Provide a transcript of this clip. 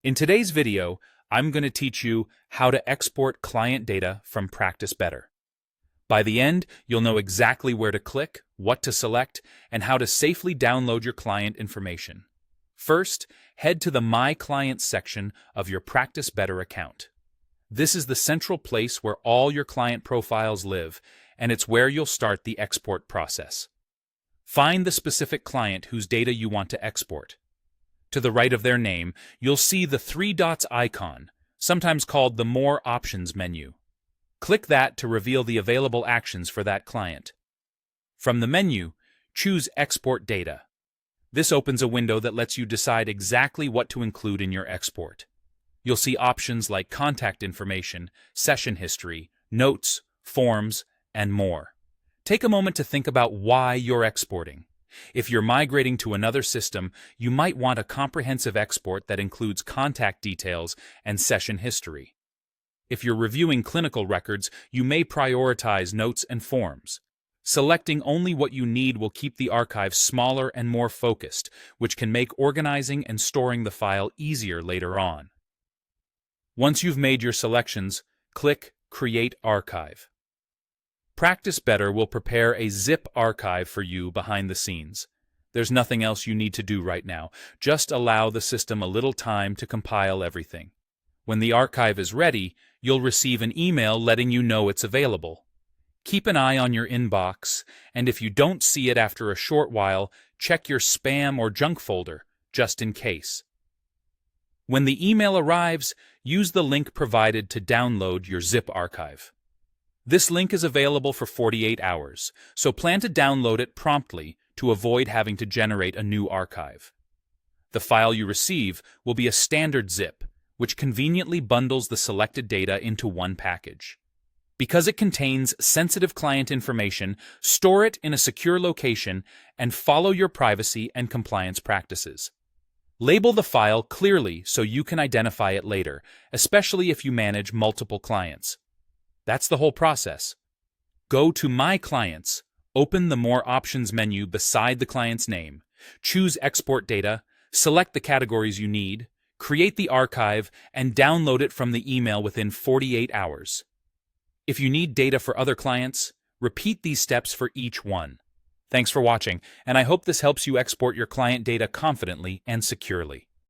In today's video, I'm going to teach you how to export client data from Practice Better. By the end, you'll know exactly where to click, what to select, and how to safely download your client information. First, head to the My Clients section of your Practice Better account. This is the central place where all your client profiles live, and it's where you'll start the export process. Find the specific client whose data you want to export. To the right of their name, you'll see the three dots icon, sometimes called the More Options menu. Click that to reveal the available actions for that client. From the menu, choose Export Data. This opens a window that lets you decide exactly what to include in your export. You'll see options like contact information, session history, notes, forms, and more. Take a moment to think about why you're exporting. If you're migrating to another system, you might want a comprehensive export that includes contact details and session history. If you're reviewing clinical records, you may prioritize notes and forms. Selecting only what you need will keep the archive smaller and more focused, which can make organizing and storing the file easier later on. Once you've made your selections, click Create Archive. Practice Better will prepare a zip archive for you behind the scenes. There's nothing else you need to do right now. Just allow the system a little time to compile everything. When the archive is ready, you'll receive an email letting you know it's available. Keep an eye on your inbox, and if you don't see it after a short while, check your spam or junk folder, just in case. When the email arrives, use the link provided to download your zip archive. This link is available for 48 hours, so plan to download it promptly to avoid having to generate a new archive. The file you receive will be a standard zip, which conveniently bundles the selected data into one package. Because it contains sensitive client information, store it in a secure location and follow your privacy and compliance practices. Label the file clearly so you can identify it later, especially if you manage multiple clients. That's the whole process. Go to My Clients, open the More Options menu beside the client's name, choose Export Data, select the categories you need, create the archive, and download it from the email within 48 hours. If you need data for other clients, repeat these steps for each one. Thanks for watching, and I hope this helps you export your client data confidently and securely.